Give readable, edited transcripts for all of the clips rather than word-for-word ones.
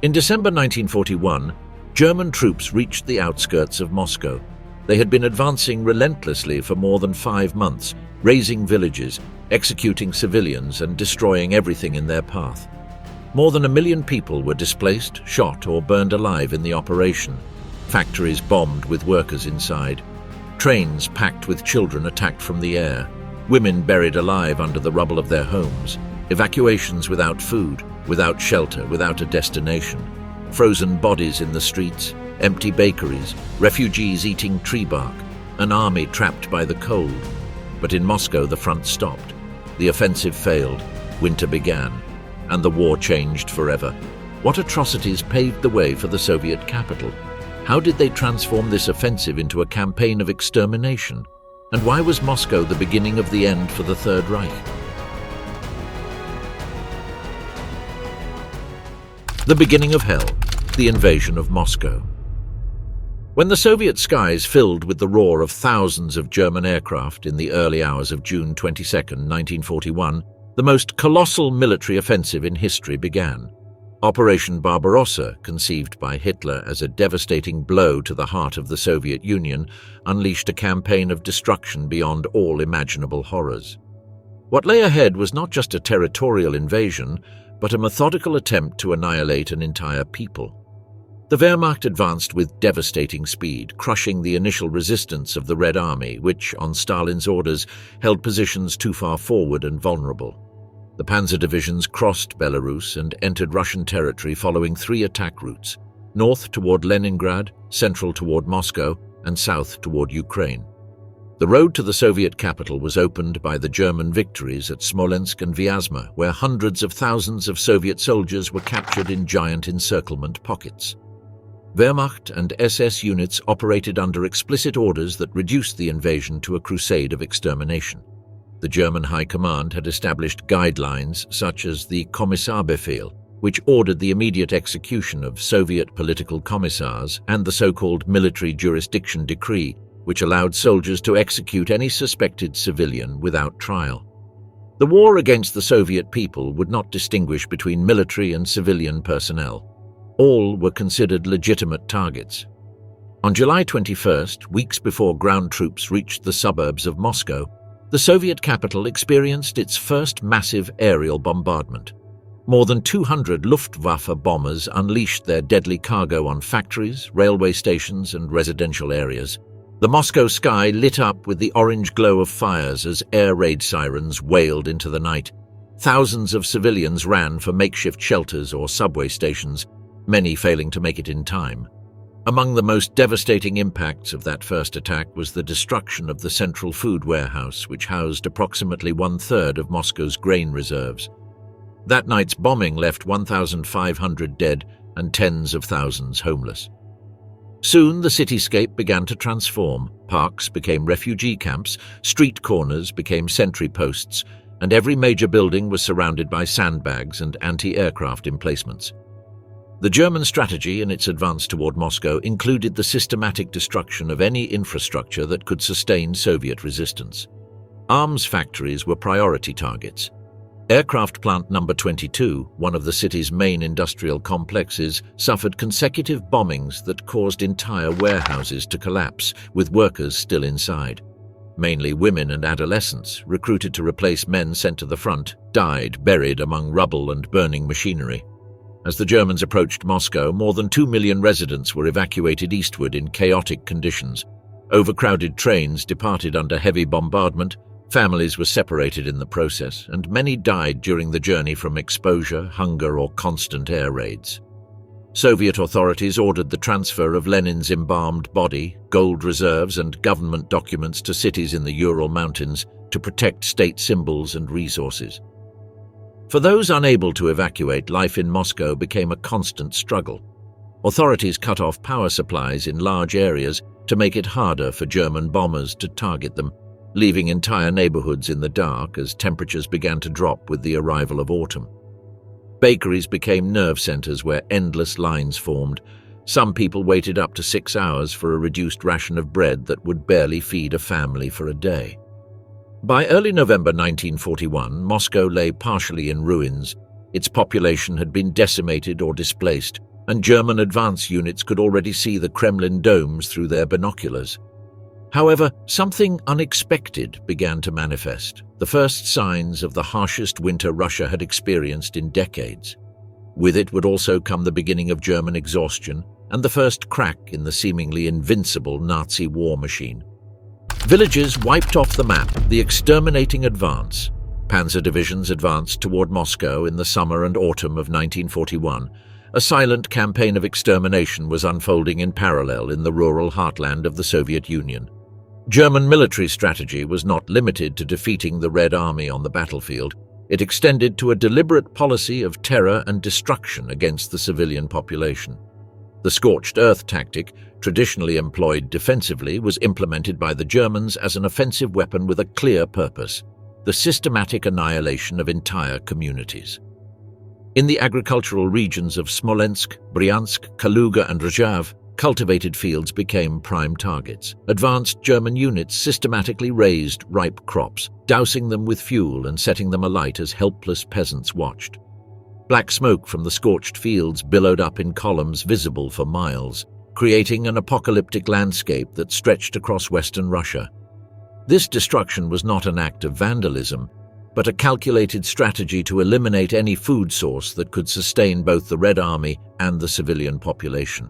In December 1941, German troops reached the outskirts of Moscow. They had been advancing relentlessly for more than 5 months, razing villages, executing civilians, and destroying everything in their path. More than 1 million people were displaced, shot, or burned alive in the operation. Factories bombed with workers inside. Trains packed with children attacked from the air. Women buried alive under the rubble of their homes. Evacuations without food, without shelter, without a destination. Frozen bodies in the streets, empty bakeries, refugees eating tree bark, an army trapped by the cold. But in Moscow the front stopped. The offensive failed, winter began, and the war changed forever. What atrocities paved the way for the Soviet capital? How did they transform this offensive into a campaign of extermination? And why was Moscow the beginning of the end for the Third Reich? The beginning of hell, the invasion of Moscow. When the Soviet skies filled with the roar of thousands of German aircraft in the early hours of June 22, 1941, the most colossal military offensive in history began. Operation Barbarossa, conceived by Hitler as a devastating blow to the heart of the Soviet Union, unleashed a campaign of destruction beyond all imaginable horrors. What lay ahead was not just a territorial invasion, but a methodical attempt to annihilate an entire people. The Wehrmacht advanced with devastating speed, crushing the initial resistance of the Red Army, which, on Stalin's orders, held positions too far forward and vulnerable. The panzer divisions crossed Belarus and entered Russian territory following 3 attack routes: north toward Leningrad, central toward Moscow, and south toward Ukraine. The road to the Soviet capital was opened by the German victories at Smolensk and Vyazma, where hundreds of thousands of Soviet soldiers were captured in giant encirclement pockets. Wehrmacht and SS units operated under explicit orders that reduced the invasion to a crusade of extermination. The German High Command had established guidelines such as the Kommissarbefehl, which ordered the immediate execution of Soviet political commissars, and the so-called Military Jurisdiction Decree, which allowed soldiers to execute any suspected civilian without trial. The war against the Soviet people would not distinguish between military and civilian personnel. All were considered legitimate targets. On July 21st, weeks before ground troops reached the suburbs of Moscow, the Soviet capital experienced its first massive aerial bombardment. More than 200 Luftwaffe bombers unleashed their deadly cargo on factories, railway stations, and residential areas. The Moscow sky lit up with the orange glow of fires as air raid sirens wailed into the night. Thousands of civilians ran for makeshift shelters or subway stations, many failing to make it in time. Among the most devastating impacts of that first attack was the destruction of the central food warehouse, which housed approximately 1/3 of Moscow's grain reserves. That night's bombing left 1,500 dead and tens of thousands homeless. Soon the cityscape began to transform. Parks became refugee camps, street corners became sentry posts, and every major building was surrounded by sandbags and anti-aircraft emplacements. The German strategy in its advance toward Moscow included the systematic destruction of any infrastructure that could sustain Soviet resistance. Arms factories were priority targets. Aircraft Plant No. 22, one of the city's main industrial complexes, suffered consecutive bombings that caused entire warehouses to collapse, with workers still inside. Mainly women and adolescents, recruited to replace men sent to the front, died buried among rubble and burning machinery. As the Germans approached Moscow, more than 2 million residents were evacuated eastward in chaotic conditions. Overcrowded trains departed under heavy bombardment, families were separated in the process, and many died during the journey from exposure, hunger, or constant air raids. Soviet authorities ordered the transfer of Lenin's embalmed body, gold reserves, and government documents to cities in the Ural Mountains to protect state symbols and resources. For those unable to evacuate, life in Moscow became a constant struggle. Authorities cut off power supplies in large areas to make it harder for German bombers to target them, leaving entire neighborhoods in the dark as temperatures began to drop with the arrival of autumn. Bakeries became nerve centers where endless lines formed. Some people waited up to 6 hours for a reduced ration of bread that would barely feed a family for a day. By early November 1941, Moscow lay partially in ruins. Its population had been decimated or displaced, and German advance units could already see the Kremlin domes through their binoculars. However, something unexpected began to manifest, the first signs of the harshest winter Russia had experienced in decades. With it would also come the beginning of German exhaustion and the first crack in the seemingly invincible Nazi war machine. Villages wiped off the map, the exterminating advance. Panzer divisions advanced toward Moscow in the summer and autumn of 1941. A silent campaign of extermination was unfolding in parallel in the rural heartland of the Soviet Union. German military strategy was not limited to defeating the Red Army on the battlefield. It extended to a deliberate policy of terror and destruction against the civilian population. The scorched earth tactic, traditionally employed defensively, was implemented by the Germans as an offensive weapon with a clear purpose: the systematic annihilation of entire communities. In the agricultural regions of Smolensk, Bryansk, Kaluga and Rzhav, cultivated fields became prime targets. Advanced German units systematically raised ripe crops, dousing them with fuel and setting them alight as helpless peasants watched. Black smoke from the scorched fields billowed up in columns visible for miles, creating an apocalyptic landscape that stretched across western Russia. This destruction was not an act of vandalism, but a calculated strategy to eliminate any food source that could sustain both the Red Army and the civilian population.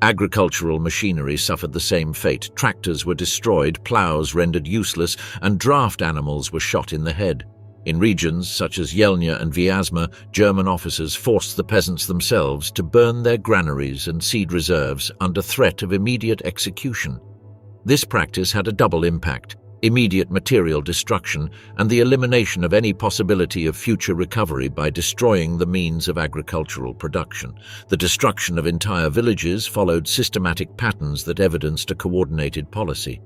Agricultural machinery suffered the same fate. Tractors were destroyed, plows rendered useless, and draft animals were shot in the head. In regions such as Yelnya and Vyazma, German officers forced the peasants themselves to burn their granaries and seed reserves under threat of immediate execution. This practice had a double impact: immediate material destruction and the elimination of any possibility of future recovery by destroying the means of agricultural production. The destruction of entire villages followed systematic patterns that evidenced a coordinated policy.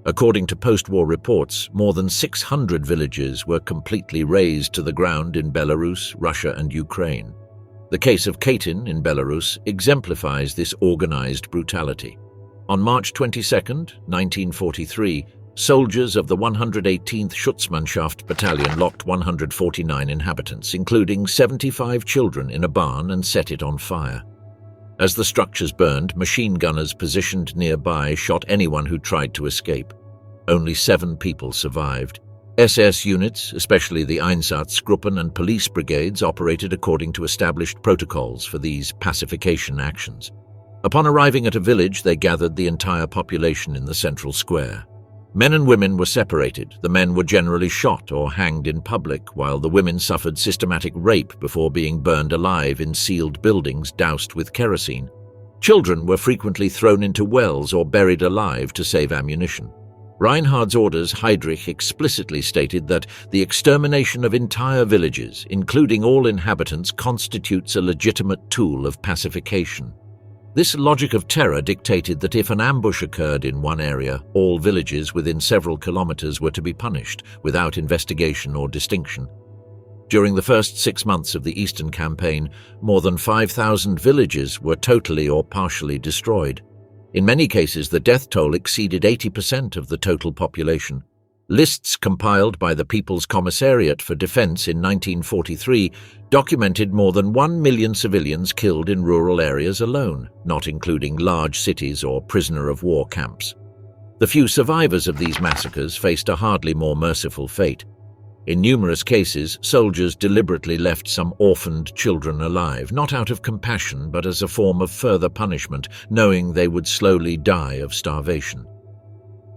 According to post-war reports, more than 600 villages were completely razed to the ground in Belarus, Russia and Ukraine. The case of Katyn in Belarus exemplifies this organized brutality. On March 22, 1943, soldiers of the 118th Schutzmannschaft Battalion locked 149 inhabitants, including 75 children, in a barn and set it on fire. As the structures burned, machine gunners positioned nearby shot anyone who tried to escape. Only 7 people survived. SS units, especially the Einsatzgruppen and police brigades, operated according to established protocols for these pacification actions. Upon arriving at a village, they gathered the entire population in the central square. Men and women were separated. The men were generally shot or hanged in public, while the women suffered systematic rape before being burned alive in sealed buildings doused with kerosene. Children were frequently thrown into wells or buried alive to save ammunition. Reinhardt's orders, Heydrich, explicitly stated that the extermination of entire villages, including all inhabitants, constitutes a legitimate tool of pacification. This logic of terror dictated that if an ambush occurred in one area, all villages within several kilometers were to be punished, without investigation or distinction. During the first 6 months of the Eastern Campaign, more than 5,000 villages were totally or partially destroyed. In many cases, the death toll exceeded 80% of the total population. Lists compiled by the People's Commissariat for Defense in 1943 documented more than 1 million civilians killed in rural areas alone, not including large cities or prisoner-of-war camps. The few survivors of these massacres faced a hardly more merciful fate. In numerous cases, soldiers deliberately left some orphaned children alive, not out of compassion but as a form of further punishment, knowing they would slowly die of starvation.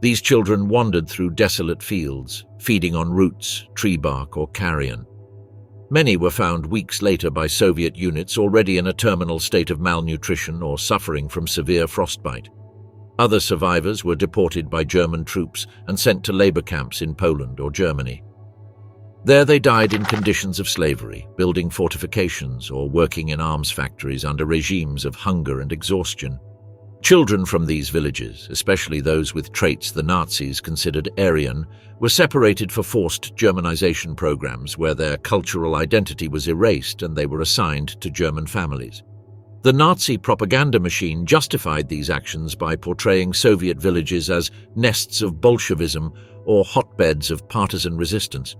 These children wandered through desolate fields, feeding on roots, tree bark, or carrion. Many were found weeks later by Soviet units already in a terminal state of malnutrition or suffering from severe frostbite. Other survivors were deported by German troops and sent to labor camps in Poland or Germany. There they died in conditions of slavery, building fortifications or working in arms factories under regimes of hunger and exhaustion. Children from these villages, especially those with traits the Nazis considered Aryan, were separated for forced Germanization programs where their cultural identity was erased and they were assigned to German families. The Nazi propaganda machine justified these actions by portraying Soviet villages as nests of Bolshevism or hotbeds of partisan resistance.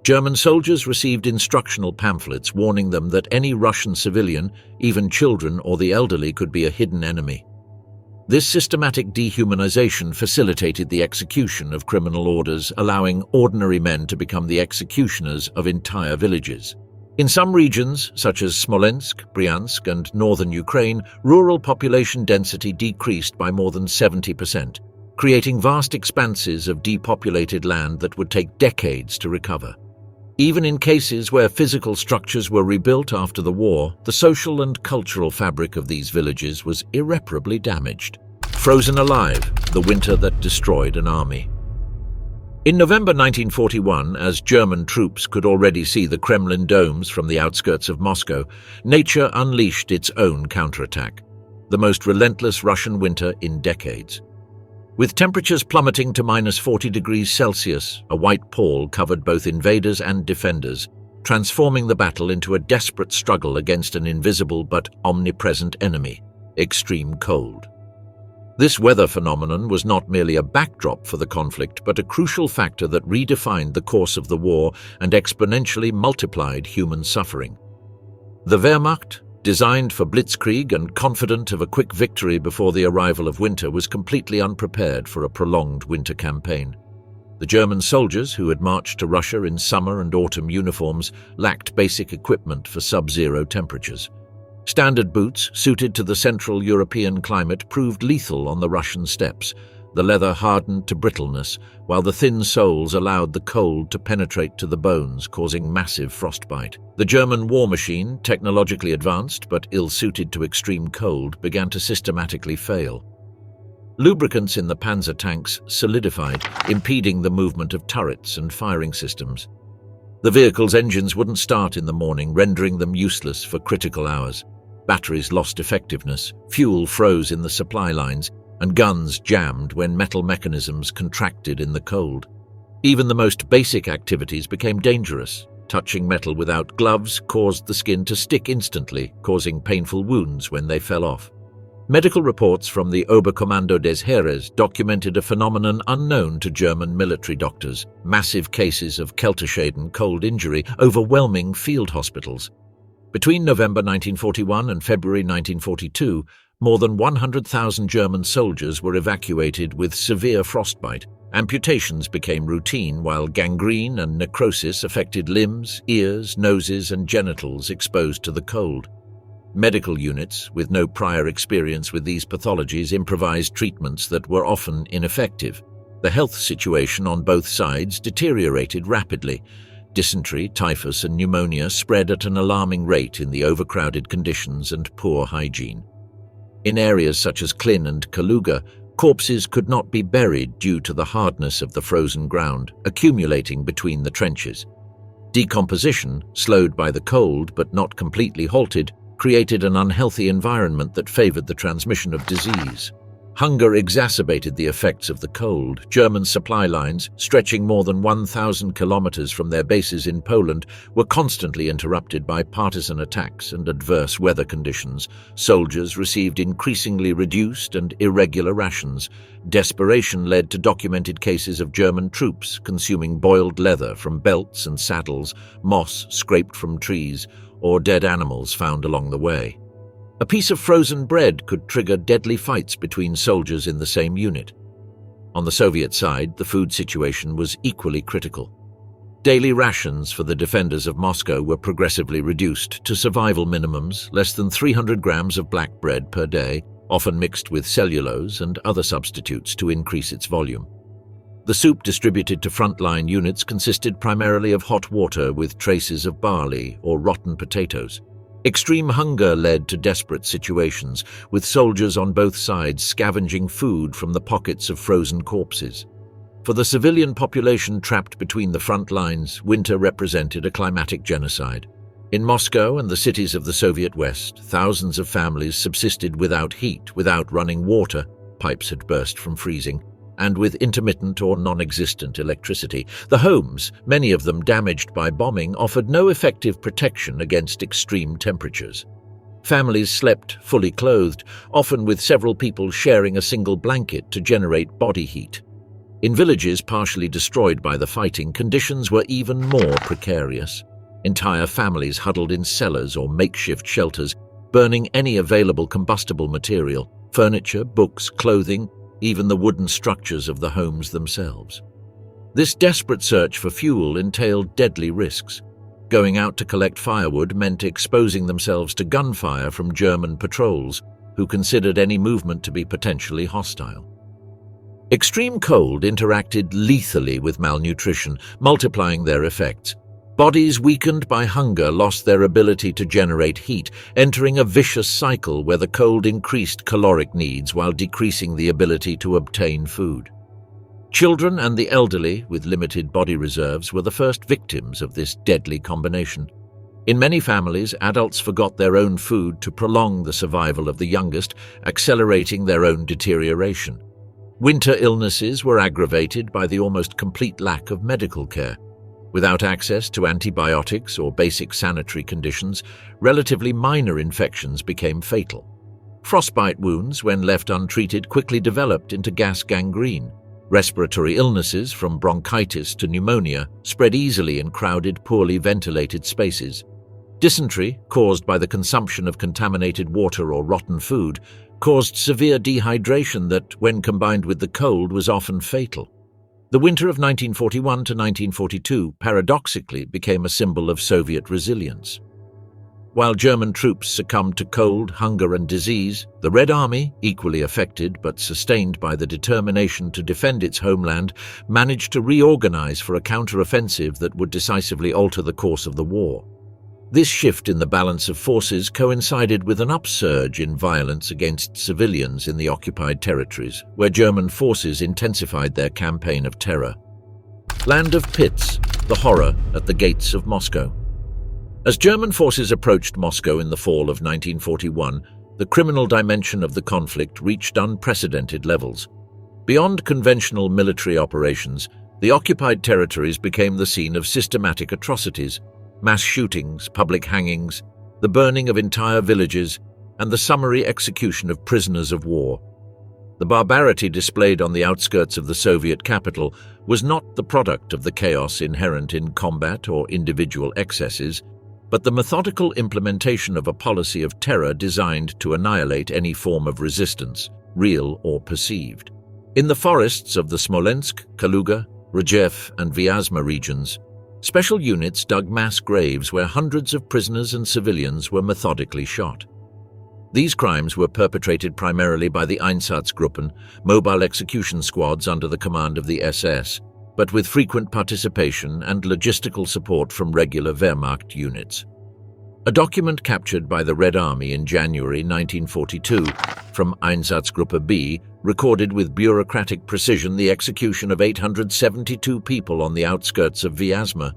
German soldiers received instructional pamphlets warning them that any Russian civilian, even children or the elderly, could be a hidden enemy. This systematic dehumanization facilitated the execution of criminal orders, allowing ordinary men to become the executioners of entire villages. In some regions, such as Smolensk, Bryansk, and northern Ukraine, rural population density decreased by more than 70%, creating vast expanses of depopulated land that would take decades to recover. Even in cases where physical structures were rebuilt after the war, the social and cultural fabric of these villages was irreparably damaged. Frozen alive, the winter that destroyed an army. In November 1941, as German troops could already see the Kremlin domes from the outskirts of Moscow, nature unleashed its own counterattack, the most relentless Russian winter in decades. With temperatures plummeting to -40 degrees Celsius, a white pall covered both invaders and defenders, transforming the battle into a desperate struggle against an invisible but omnipresent enemy, extreme cold. This weather phenomenon was not merely a backdrop for the conflict, but a crucial factor that redefined the course of the war and exponentially multiplied human suffering. The Wehrmacht, designed for blitzkrieg and confident of a quick victory before the arrival of winter, was completely unprepared for a prolonged winter campaign. The German soldiers, who had marched to Russia in summer and autumn uniforms, lacked basic equipment for sub-zero temperatures. Standard boots, suited to the Central European climate, proved lethal on the Russian steppes. The leather hardened to brittleness, while the thin soles allowed the cold to penetrate to the bones, causing massive frostbite. The German war machine, technologically advanced but ill-suited to extreme cold, began to systematically fail. Lubricants in the panzer tanks solidified, impeding the movement of turrets and firing systems. The vehicle's engines wouldn't start in the morning, rendering them useless for critical hours. Batteries lost effectiveness, fuel froze in the supply lines, and guns jammed when metal mechanisms contracted in the cold. Even the most basic activities became dangerous. Touching metal without gloves caused the skin to stick instantly, causing painful wounds when they fell off. Medical reports from the Oberkommando des Heeres documented a phenomenon unknown to German military doctors: massive cases of Kälteschäden, cold injury, overwhelming field hospitals. Between November 1941 and February 1942, more than 100,000 German soldiers were evacuated with severe frostbite. Amputations became routine, while gangrene and necrosis affected limbs, ears, noses, and genitals exposed to the cold. Medical units, with no prior experience with these pathologies, improvised treatments that were often ineffective. The health situation on both sides deteriorated rapidly. Dysentery, typhus, and pneumonia spread at an alarming rate in the overcrowded conditions and poor hygiene. In areas such as Klin and Kaluga, corpses could not be buried due to the hardness of the frozen ground, accumulating between the trenches. Decomposition, slowed by the cold but not completely halted, created an unhealthy environment that favored the transmission of disease. Hunger exacerbated the effects of the cold. German supply lines, stretching more than 1,000 kilometers from their bases in Poland, were constantly interrupted by partisan attacks and adverse weather conditions. Soldiers received increasingly reduced and irregular rations. Desperation led to documented cases of German troops consuming boiled leather from belts and saddles, moss scraped from trees, or dead animals found along the way. A piece of frozen bread could trigger deadly fights between soldiers in the same unit. On the Soviet side, the food situation was equally critical. Daily rations for the defenders of Moscow were progressively reduced to survival minimums, less than 300 grams of black bread per day, often mixed with cellulose and other substitutes to increase its volume. The soup distributed to frontline units consisted primarily of hot water with traces of barley or rotten potatoes. Extreme hunger led to desperate situations, with soldiers on both sides scavenging food from the pockets of frozen corpses. For the civilian population trapped between the front lines, winter represented a climatic genocide. In Moscow and the cities of the Soviet West, thousands of families subsisted without heat, without running water, pipes had burst from freezing, and with intermittent or non-existent electricity. The homes, many of them damaged by bombing, offered no effective protection against extreme temperatures. Families slept fully clothed, often with several people sharing a single blanket to generate body heat. In villages partially destroyed by the fighting, conditions were even more precarious. Entire families huddled in cellars or makeshift shelters, burning any available combustible material, furniture, books, clothing, even the wooden structures of the homes themselves. This desperate search for fuel entailed deadly risks. Going out to collect firewood meant exposing themselves to gunfire from German patrols, who considered any movement to be potentially hostile. Extreme cold interacted lethally with malnutrition, multiplying their effects. Bodies weakened by hunger lost their ability to generate heat, entering a vicious cycle where the cold increased caloric needs while decreasing the ability to obtain food. Children and the elderly, with limited body reserves, were the first victims of this deadly combination. In many families, adults forgot their own food to prolong the survival of the youngest, accelerating their own deterioration. Winter illnesses were aggravated by the almost complete lack of medical care. Without access to antibiotics or basic sanitary conditions, relatively minor infections became fatal. Frostbite wounds, when left untreated, quickly developed into gas gangrene. Respiratory illnesses, from bronchitis to pneumonia, spread easily in crowded, poorly ventilated spaces. Dysentery, caused by the consumption of contaminated water or rotten food, caused severe dehydration that, when combined with the cold, was often fatal. The winter of 1941 to 1942 paradoxically became a symbol of Soviet resilience. While German troops succumbed to cold, hunger, and disease, the Red Army, equally affected but sustained by the determination to defend its homeland, managed to reorganize for a counteroffensive that would decisively alter the course of the war. This shift in the balance of forces coincided with an upsurge in violence against civilians in the occupied territories, where German forces intensified their campaign of terror. Land of Pits, the horror at the gates of Moscow. As German forces approached Moscow in the fall of 1941, the criminal dimension of the conflict reached unprecedented levels. Beyond conventional military operations, the occupied territories became the scene of systematic atrocities. Mass shootings, public hangings, the burning of entire villages, and the summary execution of prisoners of war. The barbarity displayed on the outskirts of the Soviet capital was not the product of the chaos inherent in combat or individual excesses, but the methodical implementation of a policy of terror designed to annihilate any form of resistance, real or perceived. In the forests of the Smolensk, Kaluga, Rjev, and Vyazma regions, special units dug mass graves where hundreds of prisoners and civilians were methodically shot. These crimes were perpetrated primarily by the Einsatzgruppen, mobile execution squads under the command of the SS, but with frequent participation and logistical support from regular Wehrmacht units. A document captured by the Red Army in January 1942 from Einsatzgruppe B recorded with bureaucratic precision the execution of 872 people on the outskirts of Vyazma.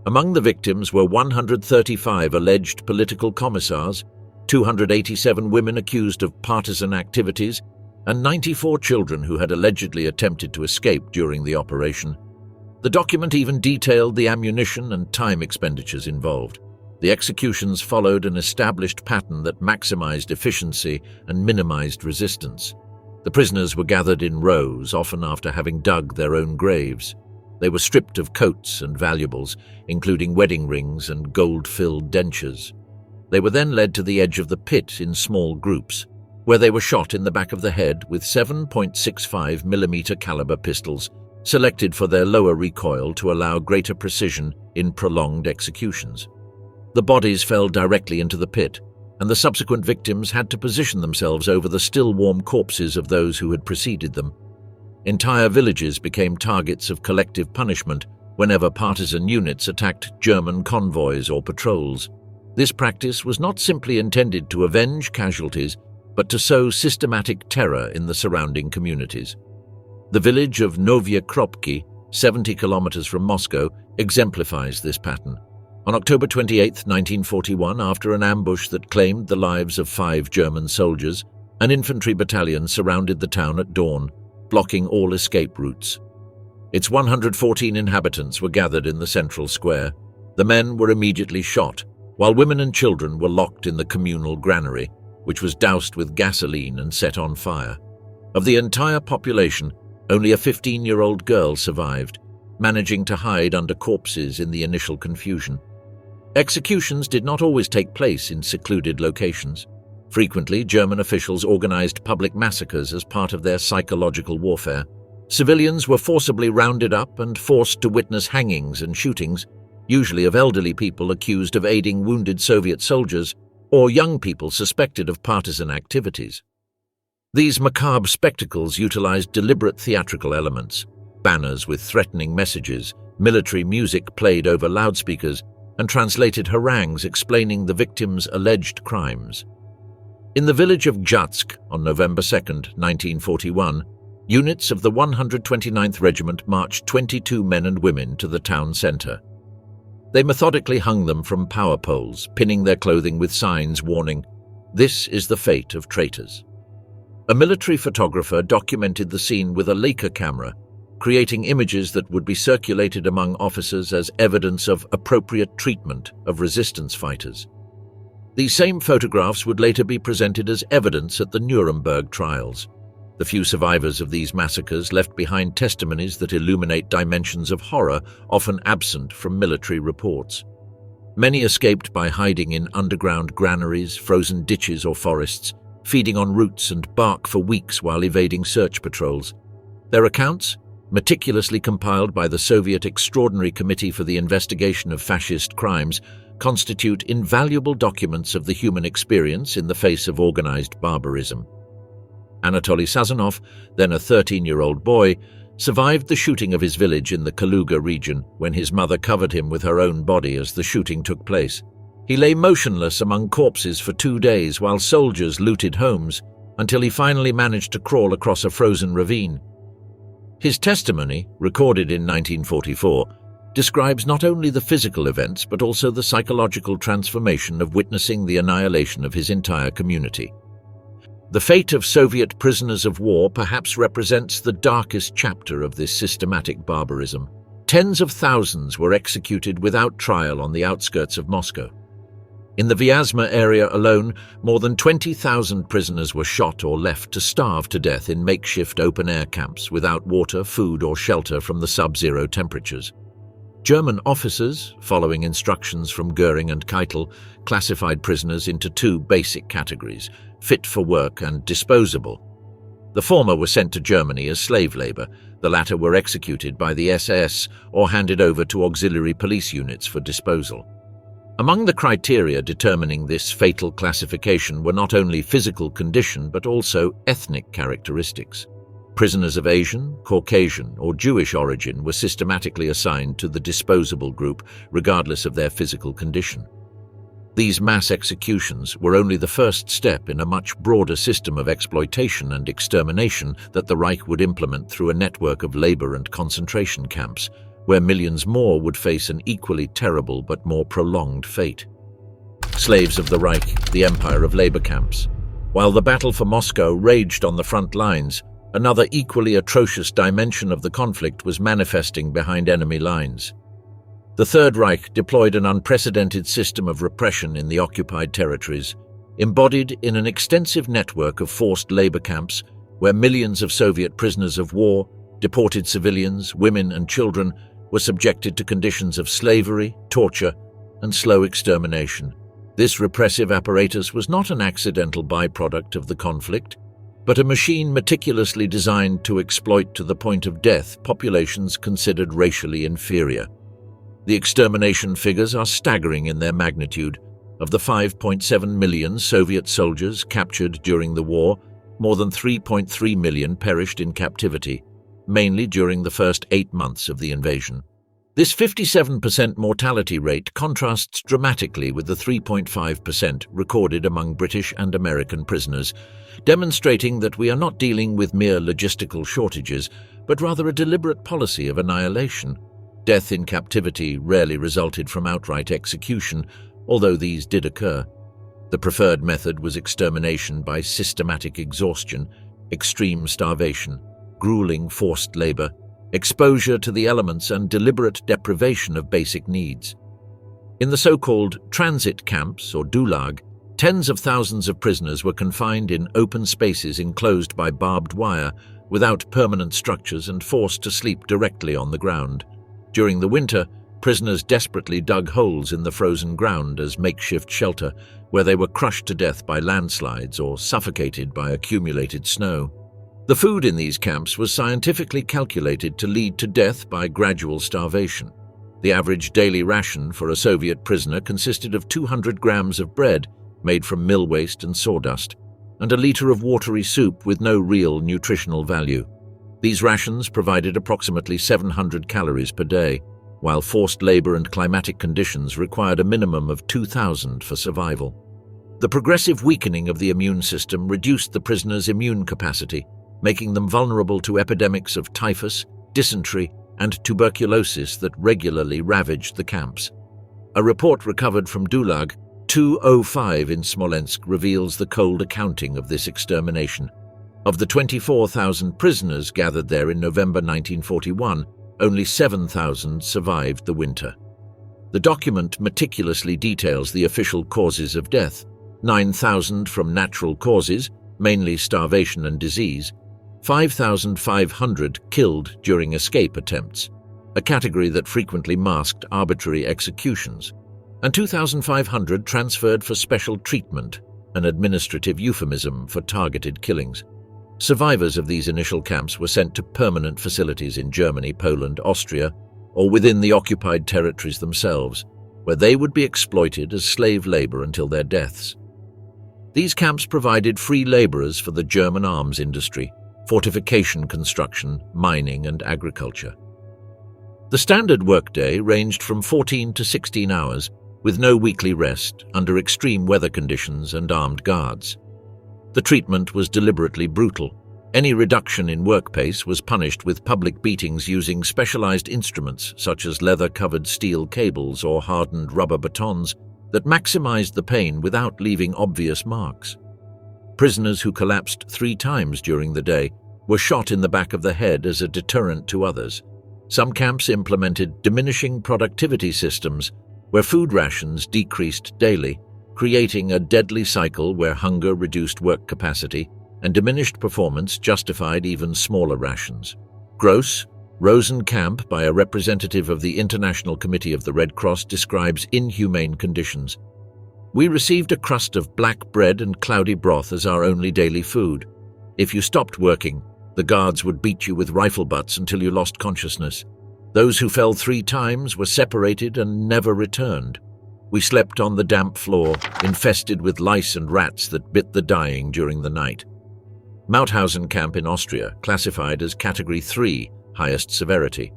Among the victims were 135 alleged political commissars, 287 women accused of partisan activities, and 94 children who had allegedly attempted to escape during the operation. The document even detailed the ammunition and time expenditures involved. The executions followed an established pattern that maximized efficiency and minimized resistance. The prisoners were gathered in rows, often after having dug their own graves. They were stripped of coats and valuables, including wedding rings and gold-filled dentures. They were then led to the edge of the pit in small groups, where they were shot in the back of the head with 7.65 mm caliber pistols, selected for their lower recoil to allow greater precision in prolonged executions. The bodies fell directly into the pit, and the subsequent victims had to position themselves over the still warm corpses of those who had preceded them. Entire villages became targets of collective punishment whenever partisan units attacked German convoys or patrols. This practice was not simply intended to avenge casualties, but to sow systematic terror in the surrounding communities. The village of Novye Kropki, 70 kilometers from Moscow, exemplifies this pattern. On October 28, 1941, after an ambush that claimed the lives of 5 German soldiers, an infantry battalion surrounded the town at dawn, blocking all escape routes. Its 114 inhabitants were gathered in the central square. The men were immediately shot, while women and children were locked in the communal granary, which was doused with gasoline and set on fire. Of the entire population, Only a 15-year-old girl survived, managing to hide under corpses in the initial confusion. Executions did not always take place in secluded locations. Frequently, German officials organized public massacres as part of their psychological warfare. Civilians were forcibly rounded up and forced to witness hangings and shootings, usually of elderly people accused of aiding wounded Soviet soldiers or young people suspected of partisan activities. These macabre spectacles utilized deliberate theatrical elements, banners with threatening messages, military music played over loudspeakers, and translated harangues explaining the victims' alleged crimes. In the village of Gzhatsk on November 2, 1941, units of the 129th Regiment marched 22 men and women to the town center. They methodically hung them from power poles, pinning their clothing with signs warning, "This is the fate of traitors." A military photographer documented the scene with a Leica camera, creating images that would be circulated among officers as evidence of appropriate treatment of resistance fighters. These same photographs would later be presented as evidence at the Nuremberg trials. The few survivors of these massacres left behind testimonies that illuminate dimensions of horror often absent from military reports. Many escaped by hiding in underground granaries, frozen ditches or forests, feeding on roots and bark for weeks while evading search patrols. Their accounts, meticulously compiled by the Soviet Extraordinary Committee for the Investigation of Fascist Crimes, constitute invaluable documents of the human experience in the face of organized barbarism. Anatoly Sazonov, then a 13-year-old boy, survived the shooting of his village in the Kaluga region when his mother covered him with her own body as the shooting took place. He lay motionless among corpses for 2 days while soldiers looted homes, until he finally managed to crawl across a frozen ravine. His testimony, recorded in 1944, describes not only the physical events but also the psychological transformation of witnessing the annihilation of his entire community. The fate of Soviet prisoners of war perhaps represents the darkest chapter of this systematic barbarism. Tens of thousands were executed without trial on the outskirts of Moscow. In the Vyazma area alone, more than 20,000 prisoners were shot or left to starve to death in makeshift open-air camps without water, food, or shelter from the sub-zero temperatures. German officers, following instructions from Goering and Keitel, classified prisoners into 2 basic categories: fit for work and disposable. The former were sent to Germany as slave labor, the latter were executed by the SS or handed over to auxiliary police units for disposal. Among the criteria determining this fatal classification were not only physical condition but also ethnic characteristics. Prisoners of Asian, Caucasian, or Jewish origin were systematically assigned to the disposable group regardless of their physical condition. These mass executions were only the first step in a much broader system of exploitation and extermination that the Reich would implement through a network of labor and concentration camps, where millions more would face an equally terrible but more prolonged fate. Slaves of the Reich, the empire of labor camps. While the battle for Moscow raged on the front lines, another equally atrocious dimension of the conflict was manifesting behind enemy lines. The Third Reich deployed an unprecedented system of repression in the occupied territories, embodied in an extensive network of forced labor camps where millions of Soviet prisoners of war, deported civilians, women and children were subjected to conditions of slavery, torture, and slow extermination. This repressive apparatus was not an accidental byproduct of the conflict, but a machine meticulously designed to exploit to the point of death populations considered racially inferior. The extermination figures are staggering in their magnitude. Of the 5.7 million Soviet soldiers captured during the war, more than 3.3 million perished in captivity, mainly during the first 8 months of the invasion. This 57% mortality rate contrasts dramatically with the 3.5% recorded among British and American prisoners, demonstrating that we are not dealing with mere logistical shortages, but rather a deliberate policy of annihilation. Death in captivity rarely resulted from outright execution, although these did occur. The preferred method was extermination by systematic exhaustion, extreme starvation, grueling forced labor, exposure to the elements and deliberate deprivation of basic needs. In the so-called transit camps, or Gulag, tens of thousands of prisoners were confined in open spaces enclosed by barbed wire, without permanent structures and forced to sleep directly on the ground. During the winter, prisoners desperately dug holes in the frozen ground as makeshift shelter, where they were crushed to death by landslides or suffocated by accumulated snow. The food in these camps was scientifically calculated to lead to death by gradual starvation. The average daily ration for a Soviet prisoner consisted of 200 grams of bread made from mill waste and sawdust, and a liter of watery soup with no real nutritional value. These rations provided approximately 700 calories per day, while forced labor and climatic conditions required a minimum of 2,000 for survival. The progressive weakening of the immune system reduced the prisoners' immune capacity, making them vulnerable to epidemics of typhus, dysentery, and tuberculosis that regularly ravaged the camps. A report recovered from Gulag 205 in Smolensk reveals the cold accounting of this extermination. Of the 24,000 prisoners gathered there in November 1941, only 7,000 survived the winter. The document meticulously details the official causes of death: 9,000 from natural causes, mainly starvation and disease, 5,500 killed during escape attempts, a category that frequently masked arbitrary executions, and 2,500 transferred for special treatment, an administrative euphemism for targeted killings. Survivors of these initial camps were sent to permanent facilities in Germany, Poland, Austria, or within the occupied territories themselves, where they would be exploited as slave labor until their deaths. These camps provided free laborers for the German arms industry, fortification construction, mining, and agriculture. The standard workday ranged from 14 to 16 hours, with no weekly rest, under extreme weather conditions and armed guards. The treatment was deliberately brutal. Any reduction in work pace was punished with public beatings using specialized instruments such as leather-covered steel cables or hardened rubber batons that maximized the pain without leaving obvious marks. Prisoners who collapsed 3 times during the day were shot in the back of the head as a deterrent to others. Some camps implemented diminishing productivity systems where food rations decreased daily, creating a deadly cycle where hunger reduced work capacity and diminished performance justified even smaller rations. Gross, Rosen Camp, by a representative of the International Committee of the Red Cross, describes inhumane conditions. "We received a crust of black bread and cloudy broth as our only daily food. If you stopped working, the guards would beat you with rifle butts until you lost consciousness. Those who fell 3 times were separated and never returned. We slept on the damp floor, infested with lice and rats that bit the dying during the night." Mauthausen Camp in Austria, classified as Category 3, highest severity.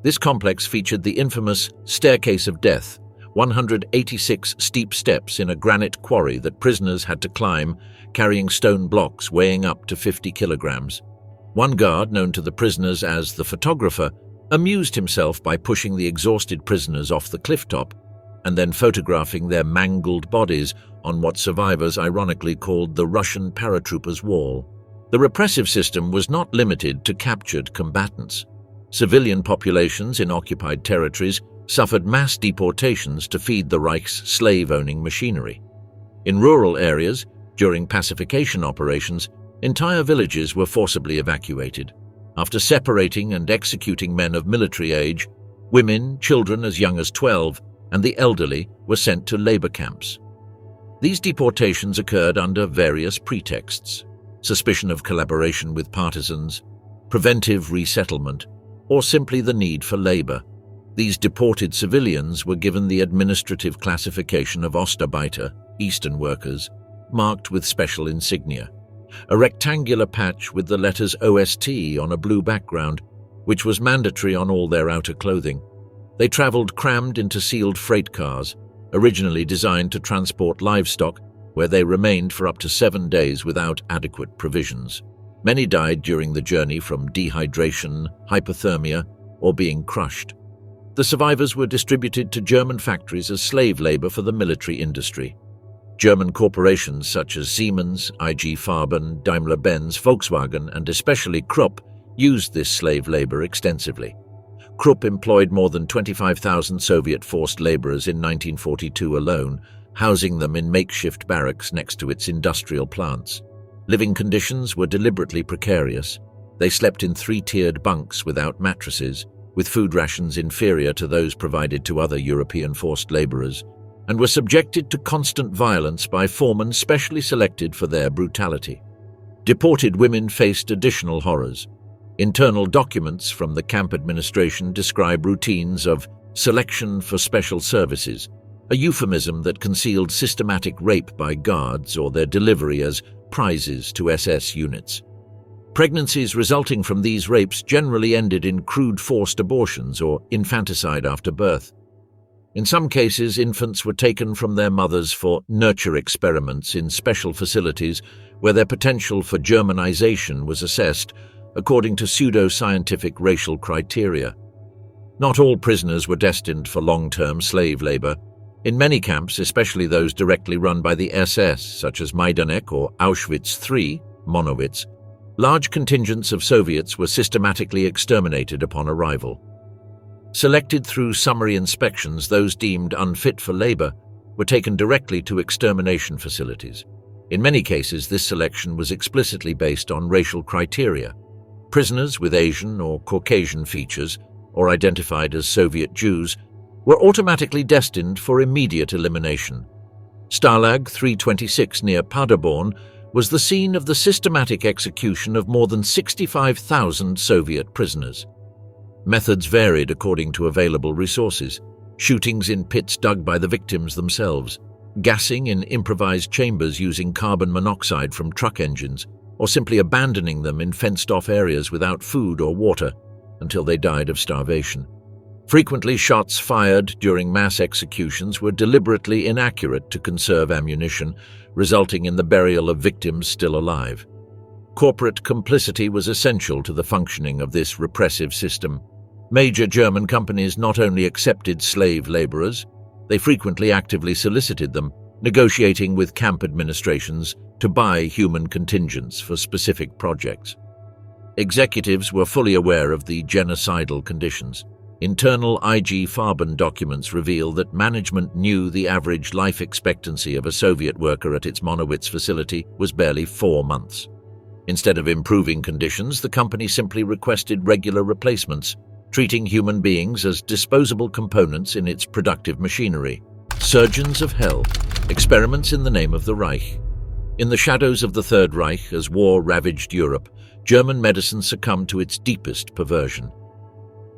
This complex featured the infamous Staircase of Death, 186 steep steps in a granite quarry that prisoners had to climb, carrying stone blocks weighing up to 50 kilograms. One guard, known to the prisoners as the photographer, amused himself by pushing the exhausted prisoners off the cliff top and then photographing their mangled bodies on what survivors ironically called the Russian paratroopers' wall. The repressive system was not limited to captured combatants. Civilian populations in occupied territories suffered mass deportations to feed the Reich's slave-owning machinery. In rural areas, during pacification operations, entire villages were forcibly evacuated. After separating and executing men of military age, women, children as young as 12, and the elderly were sent to labor camps. These deportations occurred under various pretexts: suspicion of collaboration with partisans, preventive resettlement, or simply the need for labor. These deported civilians were given the administrative classification of Ostarbeiter, Eastern workers, marked with special insignia: a rectangular patch with the letters OST on a blue background, which was mandatory on all their outer clothing. They traveled crammed into sealed freight cars, originally designed to transport livestock, where they remained for up to 7 days without adequate provisions. Many died during the journey from dehydration, hypothermia, or being crushed. The survivors were distributed to German factories as slave labor for the military industry. German corporations such as Siemens, IG Farben, Daimler-Benz, Volkswagen, and especially Krupp used this slave labor extensively. Krupp employed more than 25,000 Soviet forced laborers in 1942 alone, housing them in makeshift barracks next to its industrial plants. Living conditions were deliberately precarious. They slept in three-tiered bunks without mattresses, with food rations inferior to those provided to other European forced laborers, and were subjected to constant violence by foremen specially selected for their brutality. Deported women faced additional horrors. Internal documents from the camp administration describe routines of selection for special services, a euphemism that concealed systematic rape by guards or their delivery as prizes to SS units. Pregnancies resulting from these rapes generally ended in crude forced abortions or infanticide after birth. In some cases, infants were taken from their mothers for nurture experiments in special facilities where their potential for Germanization was assessed according to pseudo-scientific racial criteria. Not all prisoners were destined for long-term slave labor. In many camps, especially those directly run by the SS, such as Majdanek or Auschwitz III, Monowitz, large contingents of Soviets were systematically exterminated upon arrival. Selected through summary inspections, those deemed unfit for labor were taken directly to extermination facilities. In many cases, this selection was explicitly based on racial criteria. Prisoners with Asian or Caucasian features, or identified as Soviet Jews, were automatically destined for immediate elimination. Stalag 326 near Paderborn was the scene of the systematic execution of more than 65,000 Soviet prisoners. Methods varied according to available resources: shootings in pits dug by the victims themselves, gassing in improvised chambers using carbon monoxide from truck engines, or simply abandoning them in fenced-off areas without food or water until they died of starvation. Frequently, shots fired during mass executions were deliberately inaccurate to conserve ammunition, resulting in the burial of victims still alive. Corporate complicity was essential to the functioning of this repressive system. Major German companies not only accepted slave laborers, they frequently actively solicited them, negotiating with camp administrations to buy human contingents for specific projects. Executives were fully aware of the genocidal conditions. Internal IG Farben documents reveal that management knew the average life expectancy of a Soviet worker at its Monowitz facility was barely 4 months. Instead of improving conditions, the company simply requested regular replacements, treating human beings as disposable components in its productive machinery. Surgeons of hell, experiments in the name of the Reich. In the shadows of the Third Reich, as war ravaged Europe, German medicine succumbed to its deepest perversion.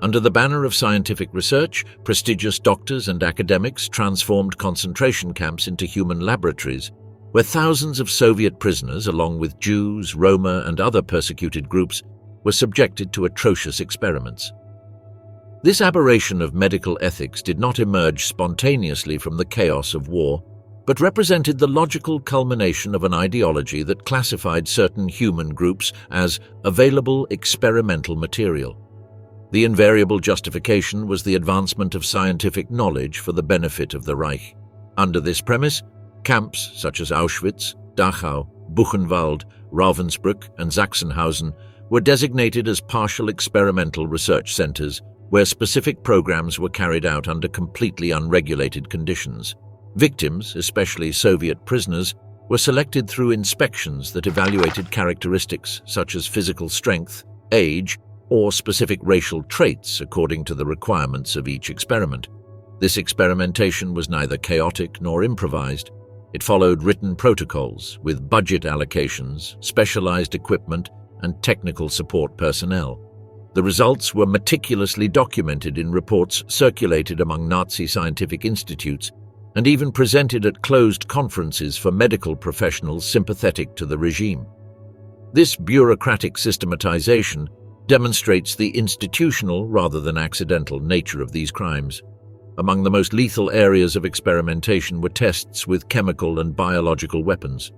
Under the banner of scientific research, prestigious doctors and academics transformed concentration camps into human laboratories, where thousands of Soviet prisoners, along with Jews, Roma, and other persecuted groups, were subjected to atrocious experiments. This aberration of medical ethics did not emerge spontaneously from the chaos of war, but represented the logical culmination of an ideology that classified certain human groups as available experimental material. The invariable justification was the advancement of scientific knowledge for the benefit of the Reich. Under this premise, camps such as Auschwitz, Dachau, Buchenwald, Ravensbrück, and Sachsenhausen were designated as partial experimental research centers where specific programs were carried out under completely unregulated conditions. Victims, especially Soviet prisoners, were selected through inspections that evaluated characteristics such as physical strength, age, or specific racial traits according to the requirements of each experiment. This experimentation was neither chaotic nor improvised. It followed written protocols with budget allocations, specialized equipment, and technical support personnel. The results were meticulously documented in reports circulated among Nazi scientific institutes and even presented at closed conferences for medical professionals sympathetic to the regime. This bureaucratic systematization demonstrates the institutional rather than accidental nature of these crimes. Among the most lethal areas of experimentation were tests with chemical and biological weapons.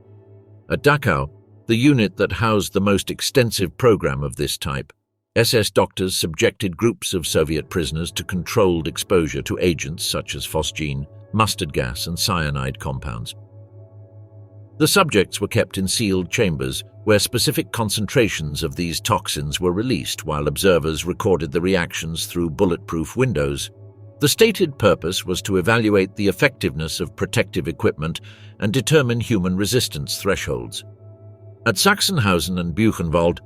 At Dachau, the unit that housed the most extensive program of this type, SS doctors subjected groups of Soviet prisoners to controlled exposure to agents such as phosgene, mustard gas, and cyanide compounds. The subjects were kept in sealed chambers where specific concentrations of these toxins were released while observers recorded the reactions through bulletproof windows. The stated purpose was to evaluate the effectiveness of protective equipment and determine human resistance thresholds. At Sachsenhausen and Buchenwald,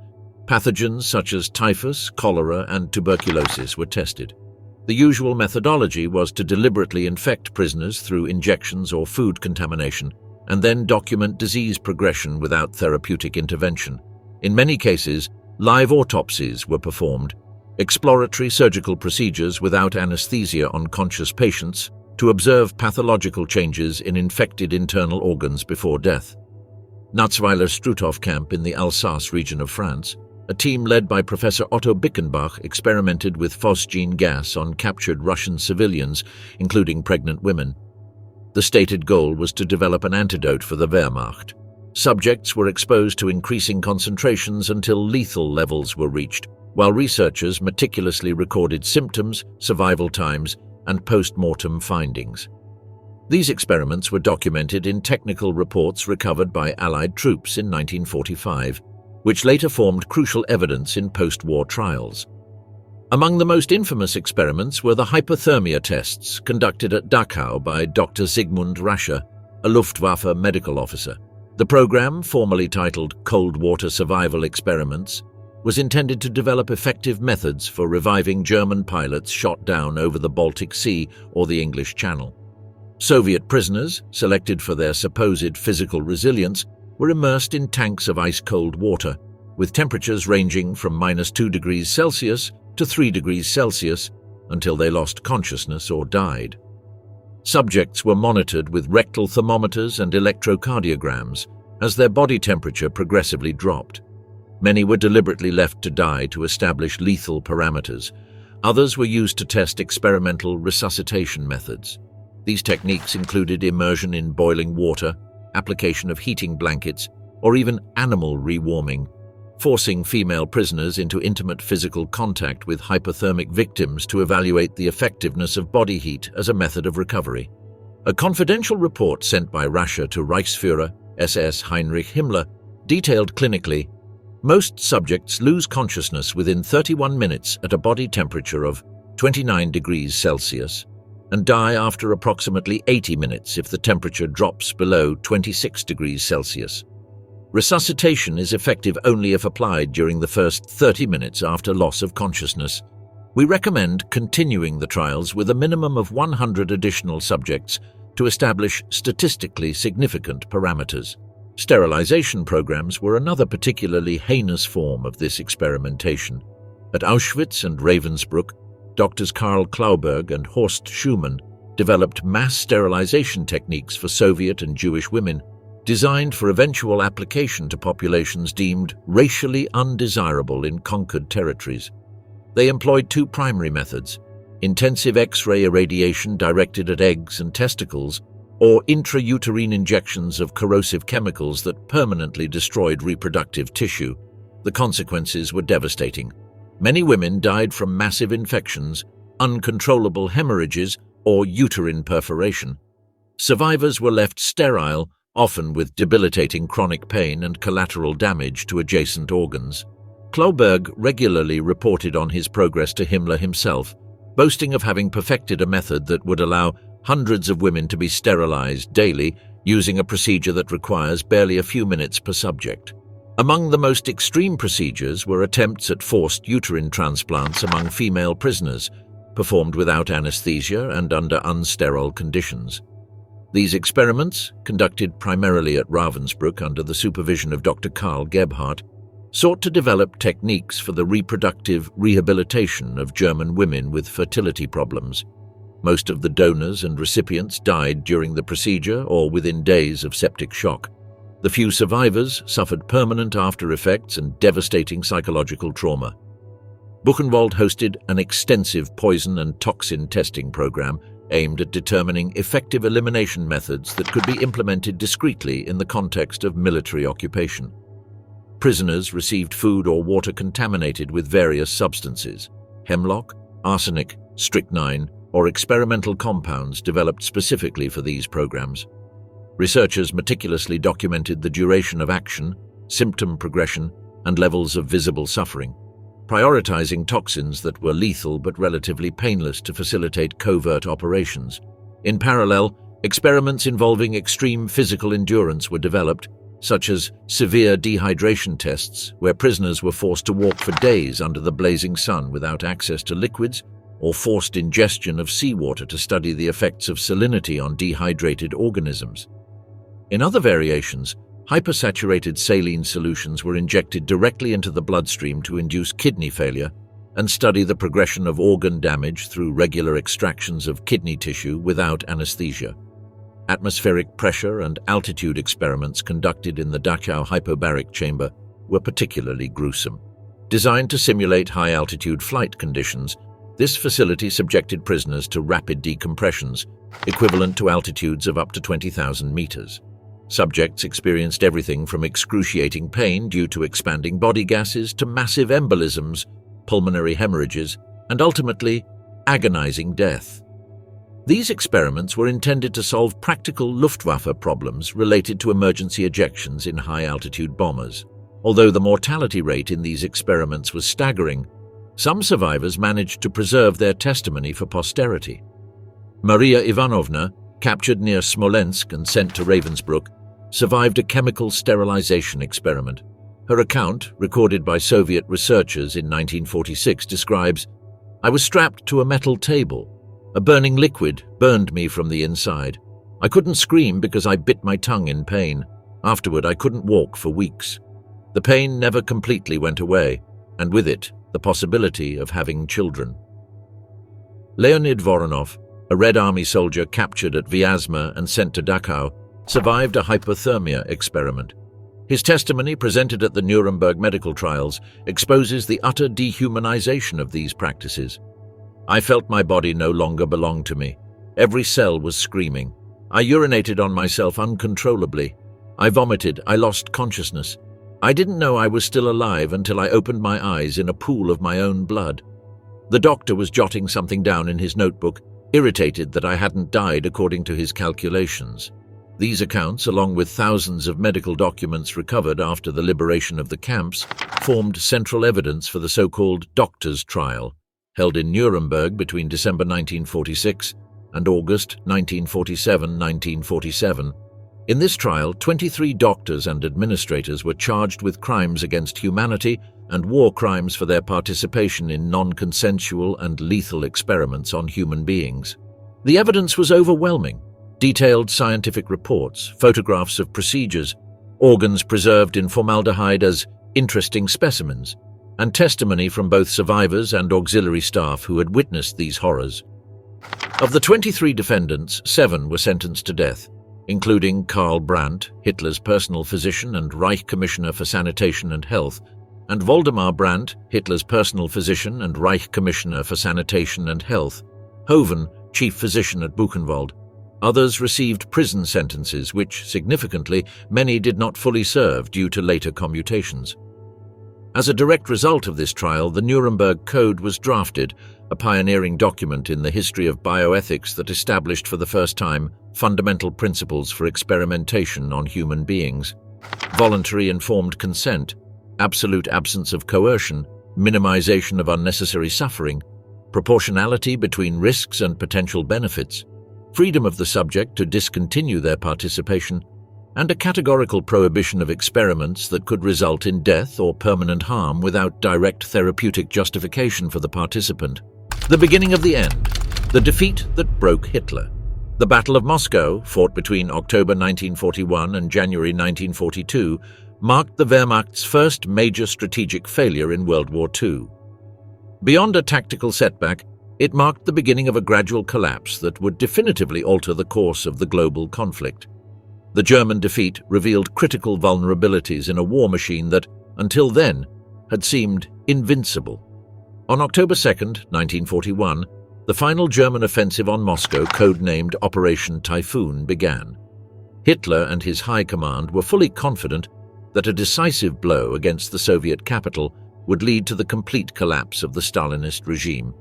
Pathogens such as typhus, cholera, and tuberculosis were tested. The usual methodology was to deliberately infect prisoners through injections or food contamination, and then document disease progression without therapeutic intervention. In many cases, live autopsies were performed, exploratory surgical procedures without anesthesia on conscious patients to observe pathological changes in infected internal organs before death. Natzweiler Struthof camp in the Alsace region of France, a team led by Professor Otto Bickenbach experimented with phosgene gas on captured Russian civilians, including pregnant women. The stated goal was to develop an antidote for the Wehrmacht. Subjects were exposed to increasing concentrations until lethal levels were reached, while researchers meticulously recorded symptoms, survival times, and post-mortem findings. These experiments were documented in technical reports recovered by Allied troops in 1945, which later formed crucial evidence in post-war trials. Among the most infamous experiments were the hypothermia tests conducted at Dachau by Dr. Sigmund Rascher, a Luftwaffe medical officer. The program, formerly titled Cold Water Survival Experiments, was intended to develop effective methods for reviving German pilots shot down over the Baltic Sea or the English Channel. Soviet prisoners, selected for their supposed physical resilience, were immersed in tanks of ice-cold water, with temperatures ranging from -2 degrees Celsius to 3 degrees Celsius until they lost consciousness or died. Subjects were monitored with rectal thermometers and electrocardiograms as their body temperature progressively dropped. Many were deliberately left to die to establish lethal parameters. Others were used to test experimental resuscitation methods. These techniques included immersion in boiling water, application of heating blankets, or even animal rewarming, forcing female prisoners into intimate physical contact with hypothermic victims to evaluate the effectiveness of body heat as a method of recovery. A confidential report sent by Rascher to Reichsführer SS Heinrich Himmler detailed clinically, most subjects lose consciousness within 31 minutes at a body temperature of 29 degrees Celsius and die after approximately 80 minutes if the temperature drops below 26 degrees Celsius. Resuscitation is effective only if applied during the first 30 minutes after loss of consciousness. We recommend continuing the trials with a minimum of 100 additional subjects to establish statistically significant parameters. Sterilization programs were another particularly heinous form of this experimentation. At Auschwitz and Ravensbrück, Doctors Karl Klauberg and Horst Schumann developed mass sterilization techniques for Soviet and Jewish women, designed for eventual application to populations deemed racially undesirable in conquered territories. They employed two primary methods: intensive X-ray irradiation directed at eggs and testicles, or intrauterine injections of corrosive chemicals that permanently destroyed reproductive tissue. The consequences were devastating. Many women died from massive infections, uncontrollable hemorrhages, or uterine perforation. Survivors were left sterile, often with debilitating chronic pain and collateral damage to adjacent organs. Klauberg regularly reported on his progress to Himmler himself, boasting of having perfected a method that would allow hundreds of women to be sterilized daily using a procedure that requires barely a few minutes per subject. Among the most extreme procedures were attempts at forced uterine transplants among female prisoners, performed without anesthesia and under unsterile conditions. These experiments, conducted primarily at Ravensbrück under the supervision of Dr. Karl Gebhardt, sought to develop techniques for the reproductive rehabilitation of German women with fertility problems. Most of the donors and recipients died during the procedure or within days of septic shock. The few survivors suffered permanent after-effects and devastating psychological trauma. Buchenwald hosted an extensive poison and toxin testing program aimed at determining effective elimination methods that could be implemented discreetly in the context of military occupation. Prisoners received food or water contaminated with various substances: hemlock, arsenic, strychnine, or experimental compounds developed specifically for these programs. Researchers meticulously documented the duration of action, symptom progression, and levels of visible suffering, prioritizing toxins that were lethal but relatively painless to facilitate covert operations. In parallel, experiments involving extreme physical endurance were developed, such as severe dehydration tests, where prisoners were forced to walk for days under the blazing sun without access to liquids, or forced ingestion of seawater to study the effects of salinity on dehydrated organisms. In other variations, hypersaturated saline solutions were injected directly into the bloodstream to induce kidney failure and study the progression of organ damage through regular extractions of kidney tissue without anesthesia. Atmospheric pressure and altitude experiments conducted in the Dachau hypobaric chamber were particularly gruesome. Designed to simulate high-altitude flight conditions, this facility subjected prisoners to rapid decompressions, equivalent to altitudes of up to 20,000 meters. Subjects experienced everything from excruciating pain due to expanding body gases to massive embolisms, pulmonary hemorrhages, and ultimately, agonizing death. These experiments were intended to solve practical Luftwaffe problems related to emergency ejections in high-altitude bombers. Although the mortality rate in these experiments was staggering, some survivors managed to preserve their testimony for posterity. Maria Ivanovna, captured near Smolensk and sent to Ravensbrück, survived a chemical sterilization experiment. Her account, recorded by Soviet researchers in 1946, describes, "I was strapped to a metal table. A burning liquid burned me from the inside. I couldn't scream because I bit my tongue in pain. Afterward, I couldn't walk for weeks. The pain never completely went away, and with it, the possibility of having children." Leonid Voronov, a Red Army soldier captured at Vyazma and sent to Dachau, survived a hypothermia experiment. His testimony, presented at the Nuremberg medical trials, exposes the utter dehumanization of these practices. "I felt my body no longer belonged to me. Every cell was screaming. I urinated on myself uncontrollably. I vomited. I lost consciousness. I didn't know I was still alive until I opened my eyes in a pool of my own blood. The doctor was jotting something down in his notebook, irritated that I hadn't died according to his calculations." These accounts, along with thousands of medical documents recovered after the liberation of the camps, formed central evidence for the so-called doctor's trial, held in Nuremberg between December 1946 and August 1947. In this trial, 23 doctors and administrators were charged with crimes against humanity and war crimes for their participation in non-consensual and lethal experiments on human beings. The evidence was overwhelming. Detailed scientific reports, photographs of procedures, organs preserved in formaldehyde as interesting specimens, and testimony from both survivors and auxiliary staff who had witnessed these horrors. Of the 23 defendants, 7 were sentenced to death, including Karl Brandt, Hitler's personal physician and Reich Commissioner for Sanitation and Health, and Waldemar Brandt, Hitler's personal physician and Reich Commissioner for Sanitation and Health, Hoven, chief physician at Buchenwald. Others received prison sentences which, significantly, many did not fully serve due to later commutations. As a direct result of this trial, the Nuremberg Code was drafted, a pioneering document in the history of bioethics that established for the first time fundamental principles for experimentation on human beings: voluntary informed consent, absolute absence of coercion, minimization of unnecessary suffering, proportionality between risks and potential benefits, freedom of the subject to discontinue their participation, and a categorical prohibition of experiments that could result in death or permanent harm without direct therapeutic justification for the participant. The beginning of the end, the defeat that broke Hitler. The Battle of Moscow, fought between October 1941 and January 1942, marked the Wehrmacht's first major strategic failure in World War II. Beyond a tactical setback, it marked the beginning of a gradual collapse that would definitively alter the course of the global conflict. The German defeat revealed critical vulnerabilities in a war machine that, until then, had seemed invincible. On October 2, 1941, the final German offensive on Moscow, codenamed Operation Typhoon, began. Hitler and his high command were fully confident that a decisive blow against the Soviet capital would lead to the complete collapse of the Stalinist regime.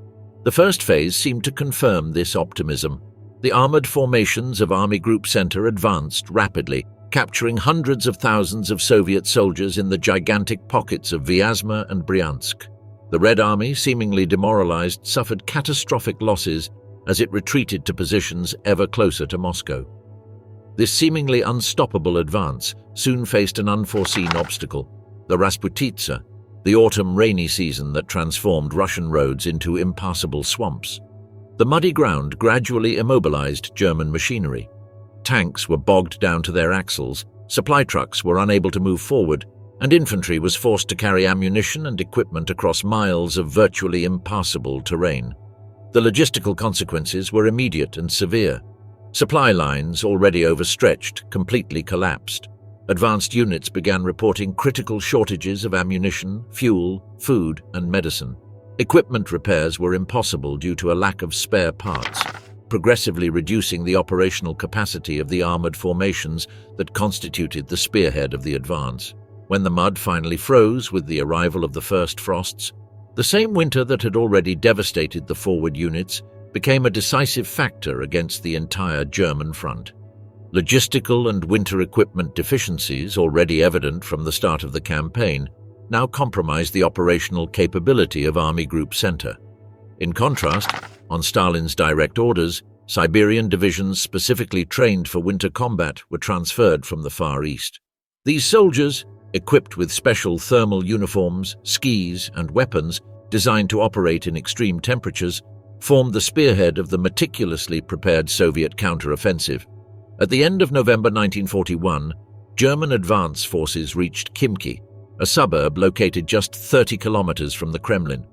The first phase seemed to confirm this optimism. The armored formations of Army Group Center advanced rapidly, capturing hundreds of thousands of Soviet soldiers in the gigantic pockets of Vyazma and Bryansk. The Red Army, seemingly demoralized, suffered catastrophic losses as it retreated to positions ever closer to Moscow. This seemingly unstoppable advance soon faced an unforeseen obstacle, the Rasputitsa, the autumn rainy season that transformed Russian roads into impassable swamps. The muddy ground gradually immobilized German machinery. Tanks were bogged down to their axles, supply trucks were unable to move forward, and infantry was forced to carry ammunition and equipment across miles of virtually impassable terrain. The logistical consequences were immediate and severe. Supply lines, already overstretched, completely collapsed. Advanced units began reporting critical shortages of ammunition, fuel, food, and medicine. Equipment repairs were impossible due to a lack of spare parts, progressively reducing the operational capacity of the armored formations that constituted the spearhead of the advance. When the mud finally froze with the arrival of the first frosts, the same winter that had already devastated the forward units became a decisive factor against the entire German front. Logistical and winter equipment deficiencies, already evident from the start of the campaign, now compromised the operational capability of Army Group Center. In contrast, on Stalin's direct orders, Siberian divisions specifically trained for winter combat were transferred from the Far East. These soldiers, equipped with special thermal uniforms, skis, and weapons designed to operate in extreme temperatures, formed the spearhead of the meticulously prepared Soviet counteroffensive. At the end of November 1941, German advance forces reached Khimki, a suburb located just 30 kilometers from the Kremlin.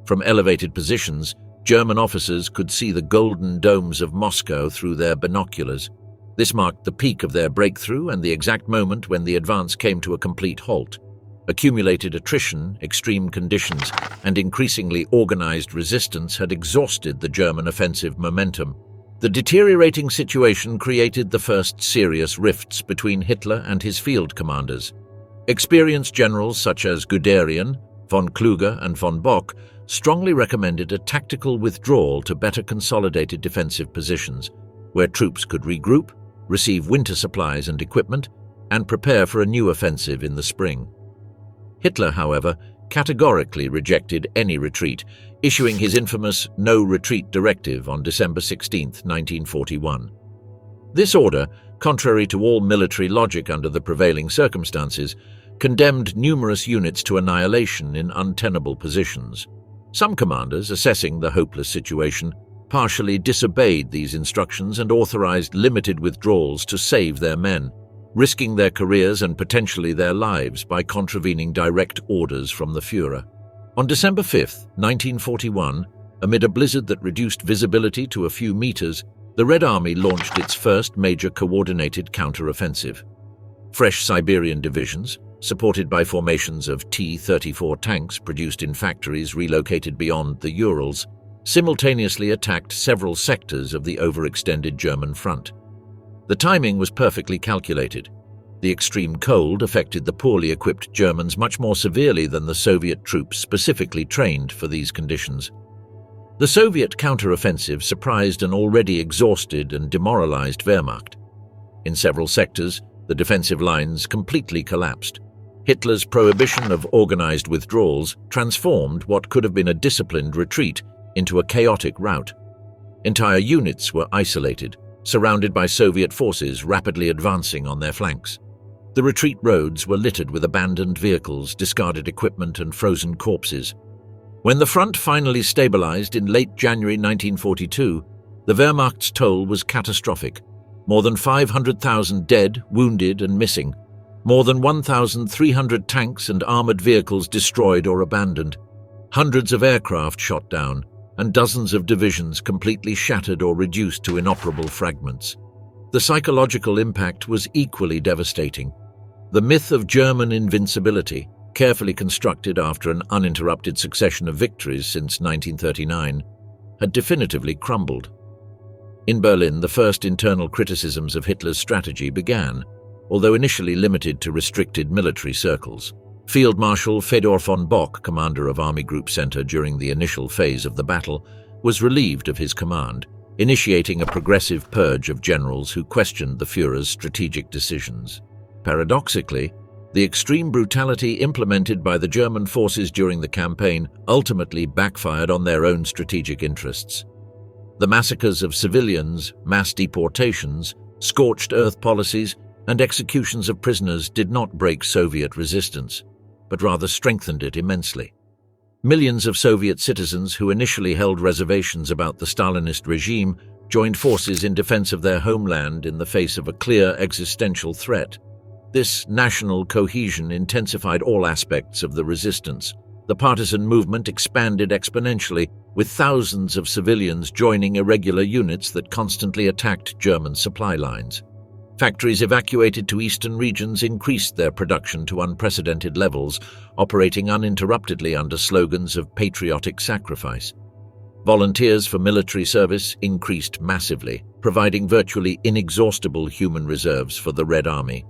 From elevated positions, German officers could see the golden domes of Moscow through their binoculars. This marked the peak of their breakthrough and the exact moment when the advance came to a complete halt. Accumulated attrition, extreme conditions, and increasingly organized resistance had exhausted the German offensive momentum. The deteriorating situation created the first serious rifts between Hitler and his field commanders. Experienced generals such as Guderian, von Kluge, and von Bock strongly recommended a tactical withdrawal to better consolidated defensive positions, where troops could regroup, receive winter supplies and equipment, and prepare for a new offensive in the spring. Hitler, however, categorically rejected any retreat, issuing his infamous no retreat directive on December 16, 1941. This order, contrary to all military logic under the prevailing circumstances, condemned numerous units to annihilation in untenable positions. Some commanders, assessing the hopeless situation, partially disobeyed these instructions and authorized limited withdrawals to save their men, risking their careers and potentially their lives by contravening direct orders from the Führer. On December 5, 1941, amid a blizzard that reduced visibility to a few meters, the Red Army launched its first major coordinated counteroffensive. Fresh Siberian divisions, supported by formations of T-34 tanks produced in factories relocated beyond the Urals, simultaneously attacked several sectors of the overextended German front. The timing was perfectly calculated. The extreme cold affected the poorly equipped Germans much more severely than the Soviet troops specifically trained for these conditions. The Soviet counteroffensive surprised an already exhausted and demoralized Wehrmacht. In several sectors, the defensive lines completely collapsed. Hitler's prohibition of organized withdrawals transformed what could have been a disciplined retreat into a chaotic rout. Entire units were isolated, surrounded by Soviet forces rapidly advancing on their flanks. The retreat roads were littered with abandoned vehicles, discarded equipment, and frozen corpses. When the front finally stabilized in late January 1942, the Wehrmacht's toll was catastrophic. More than 500,000 dead, wounded, and missing. More than 1,300 tanks and armored vehicles destroyed or abandoned. Hundreds of aircraft shot down, and dozens of divisions completely shattered or reduced to inoperable fragments. The psychological impact was equally devastating. The myth of German invincibility, carefully constructed after an uninterrupted succession of victories since 1939, had definitively crumbled. In Berlin, the first internal criticisms of Hitler's strategy began, although initially limited to restricted military circles. Field Marshal Fedor von Bock, commander of Army Group Center during the initial phase of the battle, was relieved of his command, initiating a progressive purge of generals who questioned the Führer's strategic decisions. Paradoxically, the extreme brutality implemented by the German forces during the campaign ultimately backfired on their own strategic interests. The massacres of civilians, mass deportations, Scorched earth policies and executions of prisoners did not break Soviet resistance, but rather strengthened it immensely. Millions of Soviet citizens who initially held reservations about the Stalinist regime joined forces in defense of their homeland in the face of a clear existential threat. This national cohesion intensified all aspects of the resistance. The partisan movement expanded exponentially, with thousands of civilians joining irregular units that constantly attacked German supply lines. Factories evacuated to eastern regions increased their production to unprecedented levels, operating uninterruptedly under slogans of patriotic sacrifice. Volunteers for military service increased massively, providing virtually inexhaustible human reserves for the Red Army.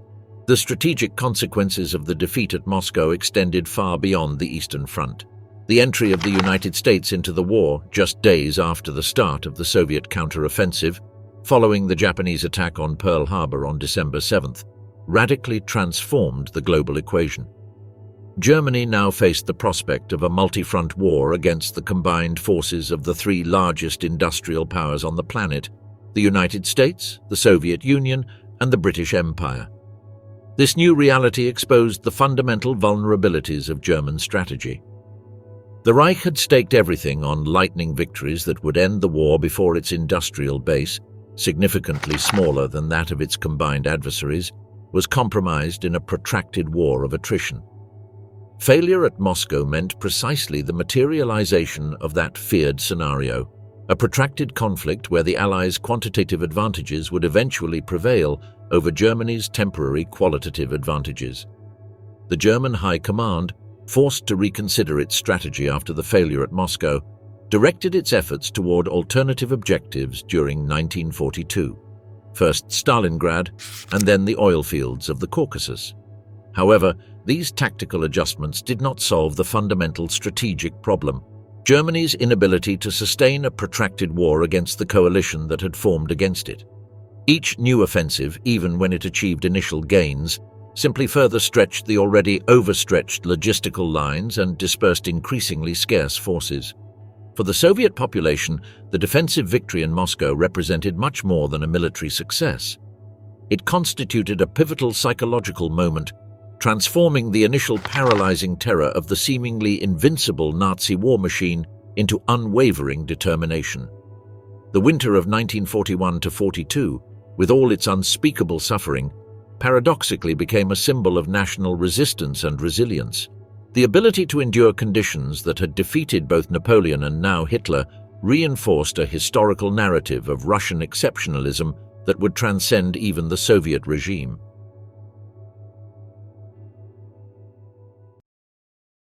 The strategic consequences of the defeat at Moscow extended far beyond the Eastern Front. The entry of the United States into the war just days after the start of the Soviet counteroffensive, following the Japanese attack on Pearl Harbor on December 7th, radically transformed the global equation. Germany now faced the prospect of a multi-front war against the combined forces of the three largest industrial powers on the planet: the United States, the Soviet Union, and the British Empire. This new reality exposed the fundamental vulnerabilities of German strategy. The Reich had staked everything on lightning victories that would end the war before its industrial base, significantly smaller than that of its combined adversaries, was compromised in a protracted war of attrition. Failure at Moscow meant precisely the materialization of that feared scenario, a protracted conflict where the Allies' quantitative advantages would eventually prevail over Germany's temporary qualitative advantages. The German High Command, forced to reconsider its strategy after the failure at Moscow, directed its efforts toward alternative objectives during 1942, first Stalingrad and then the oil fields of the Caucasus. However, these tactical adjustments did not solve the fundamental strategic problem: Germany's inability to sustain a protracted war against the coalition that had formed against it. Each new offensive, even when it achieved initial gains, simply further stretched the already overstretched logistical lines and dispersed increasingly scarce forces. For the Soviet population, the defensive victory in Moscow represented much more than a military success. It constituted a pivotal psychological moment, transforming the initial paralyzing terror of the seemingly invincible Nazi war machine into unwavering determination. The winter of 1941–42, with all its unspeakable suffering, paradoxically became a symbol of national resistance and resilience. The ability to endure conditions that had defeated both Napoleon and now Hitler reinforced a historical narrative of Russian exceptionalism that would transcend even the Soviet regime.